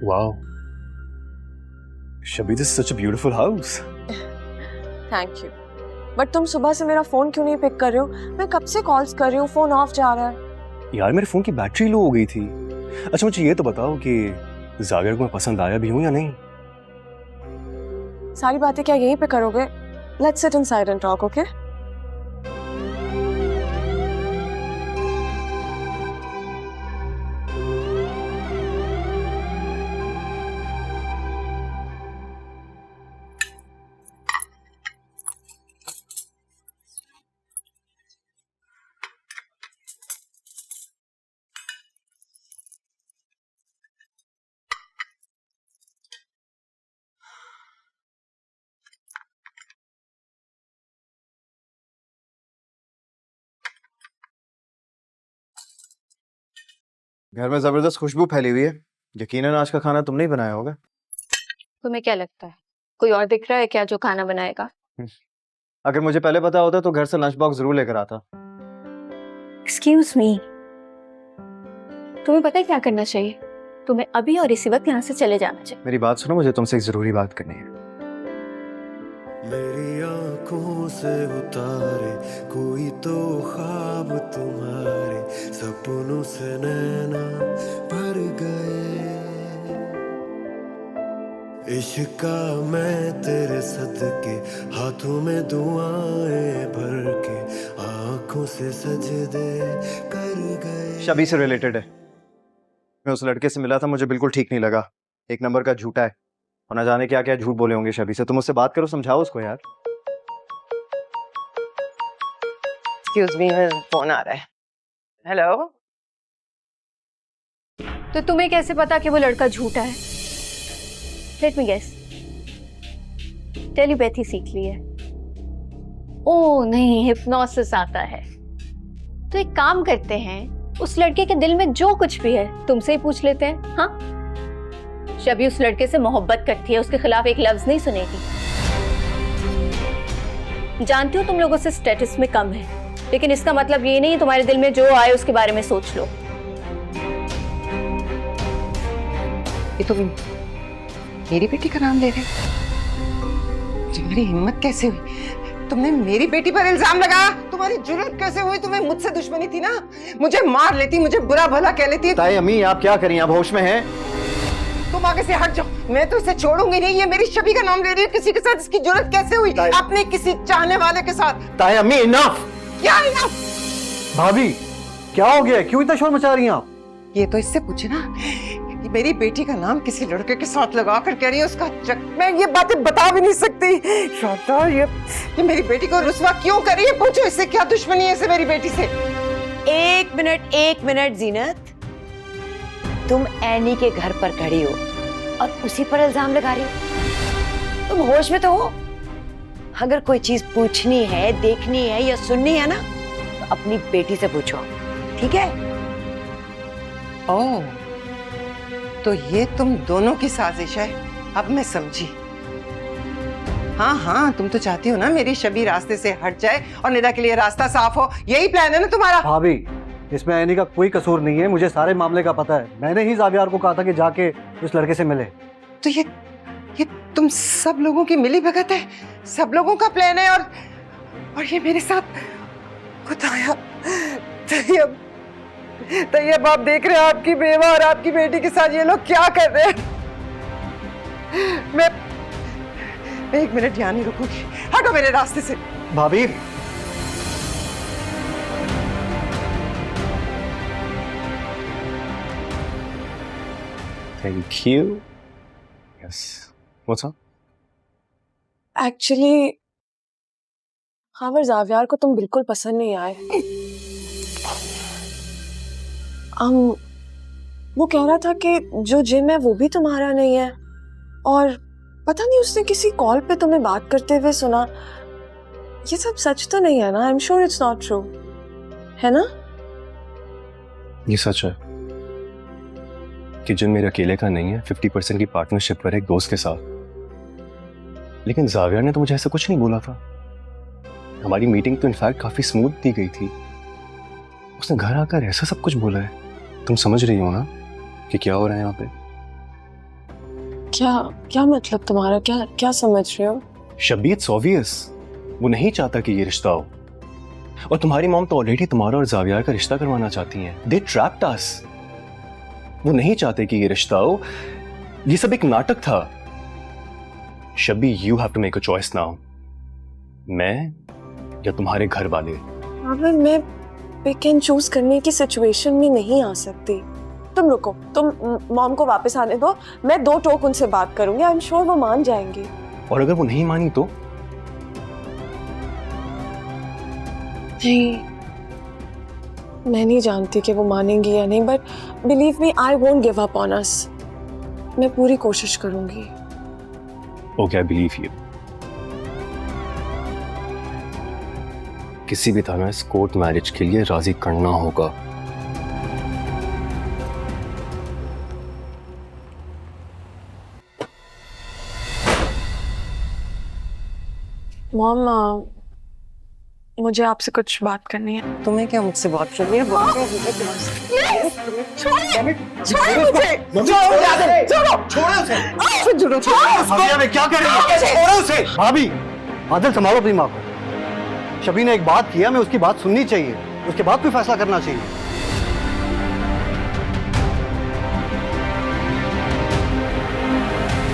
Wow. Shabby, this is such a beautiful house. Thank you. But तुम सुबह से मेरा फोन क्यों नहीं पिक कर रहे हो? मैं कब से कॉल्स कर रही हूँ, फोन ऑफ जा रहा है। यार मेरे फोन की बैटरी लो हो गई थी। अच्छा मुझे ये तो बताओ कि जावियर को मैं पसंद आया भी हूँ या नहीं? सारी बातें क्या यहीं पे करोगे? Let's sit inside and talk, okay? घर में जबरदस्त खुशबू फैली हुई है। यकीनन आज का खाना तुमने ही बनाया होगा। तुम्हें क्या लगता है कोई और दिख रहा है क्या जो खाना बनाएगा? अगर मुझे पहले पता होता तो घर से लंच बॉक्स जरूर लेकर आता। एक्सक्यूज मी, तुम्हें पता है क्या करना चाहिए? तुम्हें अभी और इसी वक्त यहाँ से चले जाना चाहिए। मेरी बात सुनो, मुझे तुमसे एक जरूरी बात करनी है। मेरी आंखों से उतारे कोई तो ख्वाब तुम्हारे, सपनों से नैना भर गए। इश्क का मैं तेरे सदके, हाथों में दुआएं भर के, आंखों से सजदे कर गए। शबी से रिलेटेड है। मैं उस लड़के से मिला था, मुझे बिल्कुल ठीक नहीं लगा। एक नंबर का झूठा है और न जाने क्या क्या झूठ बोले होंगे शबी से। तुम उससे बात करो, समझाओ उसको यार। एक्सक्यूज मी, फोन आ रहा है। हेलो। तो तुम्हें कैसे पता कि वो लड़का झूठा है? लेट मी गेस, टेलीपैथी सीख ली है? ओह नहीं, हिप्नोसिस आता है। तो एक काम करते हैं, उस लड़के के दिल में जो कुछ भी है तुमसे ही पूछ लेते हैं। हाँ, शबी उस लड़के से मोहब्बत करती है, उसके खिलाफ एक लफ्ज नहीं सुनेगी। जानती हो तुम लोगों से स्टेटस में कम है, लेकिन इसका मतलब ये नहीं तुम्हारे दिल में जो आए उसके बारे में सोच लो। ये तो मेरी बेटी का नाम ले रहे? तुम्हारी हिम्मत कैसे हुई? तुमने मेरी बेटी पर इल्जाम लगाया? तुम्हारी जुर्रत कैसे हुई? तुम्हें मुझसे दुश्मनी थी ना? मुझे मार लेती, मुझे बुरा भला कह लेती। ताई अम्मी आप क्या करें, आप होश में हैं? तुम आगे से हट जाओ, मैं तो इसे छोड़ूंगी नहीं। ये मेरी शबी का नाम ले रही है किसी के साथ। इसकी जुर्रत कैसे हुई अपने किसी चाहने वाले के साथ? ताई अम्मी इनफ। क्या इनफ? भाभी क्या हो गया, क्यों इतना शोर मचा रही हैं आप? ये तो इससे पूछे ना, ये मेरी बेटी का नाम किसी लड़के के साथ लगा कर कह रही है उसका मैं ये बातें बता भी नहीं सकती। शाता, ये मेरी बेटी को रुस्वा क्यों कर रही है? पूछो इससे, क्या दुश्मनी है इसे मेरी बेटी से? एक मिनट जीनत, तुम एनी के घर पर खड़ी हो और उसी पर इल्जाम लगा रही हो? तुम होश में तो हो? अगर कोई चीज पूछनी है, देखनी है या सुननी है ना, तो अपनी बेटी से पूछो, ठीक है? ओह, तो ये तुम दोनों की साजिश है। अब मैं समझी। हाँ हाँ, तुम तो चाहती हो ना मेरी शबी रास्ते से हट जाए और निदा के लिए रास्ता साफ हो। यही प्लान है ना तुम्हारा? भाभी इसमें एनी का कोई कसूर नहीं है, मुझे सारे मामले का पता है। मैंने ही जावियार को कहा था कि जाके उस लड़के से मिले। तो ये तुम सब लोगों की मिली भगत है, सब लोगों का प्लान है। और ये मेरे साथ खुदाया। तैयब आप देख रहे हैं आपकी बेवा और आपकी बेटी के साथ ये लोग क्या कर रहे हैं। मैं एक मिनट यहाँ नहीं रुकूंगी, हटो मेरे रास्ते से। भाभी Thank you. Yes. What's up? Actually Khawar Zaviyar को तुम बिल्कुल पसंद नहीं आए। वो कह रहा था कि जो जिम है वो भी तुम्हारा नहीं है, और पता नहीं उसने किसी कॉल पे तुम्हें बात करते हुए सुना। ये सब सच तो नहीं है ना? I am sure it's not true, है ना? ये सच है कि जिम मेरे अकेले का नहीं है, 50% की पार्टनरशिप पर एक दोस्त के साथ। लेकिन जावियर ने तो मुझे ऐसा कुछ नहीं बोला था। हमारी मीटिंग तो इनफैक्ट काफी स्मूथ दी गई थी। उसने घर आकर ऐसा सब कुछ बोला है। तुम समझ रही हो ना कि क्या हो रहा है यहाँ पे? क्या क्या मतलब तुम्हारा? क्या क्या समझ रहे हो? शबी, इट्स ऑब्वियस, वो नहीं चाहता कि ये रिश्ता हो। और तुम्हारी मॉम तो ऑलरेडी तुम्हारा और जावियार का रिश्ता करवाना चाहती हैं। दे ट्रैप्ड अस। वो नहीं चाहते कि ये रिश्ता हो। ये सब एक नाटक था। Shabi, you have to make a choice now. मैं या तुम्हारे घर वाले। अगर मैं पिक एंड चूज करने की सिचुएशन में नहीं आ सकती। तुम रुको, तुम मॉम को वापस आने दो, मैं 2 टोक उनसे बात करूंगी। आई एम श्योर वो मान जाएंगी। और अगर वो नहीं मानी तो? नहीं, मैं नहीं जानती कि वो मानेंगी या नहीं, but believe me, I won't give up on us. मैं पूरी कोशिश करूंगी। Okay, I believe you. किसी भी तरह इस कोर्ट मैरिज के लिए राजी करना होगा। मॉम, मुझे आपसे कुछ बात करनी है। तुम्हें क्या मुझसे बात करनी है? क्या कर रही है? भाभी, आदल संभालो अपनी माँ को। शबी ने एक बात किया, मैं उसकी बात सुननी चाहिए, उसके बाद कोई फैसला करना चाहिए।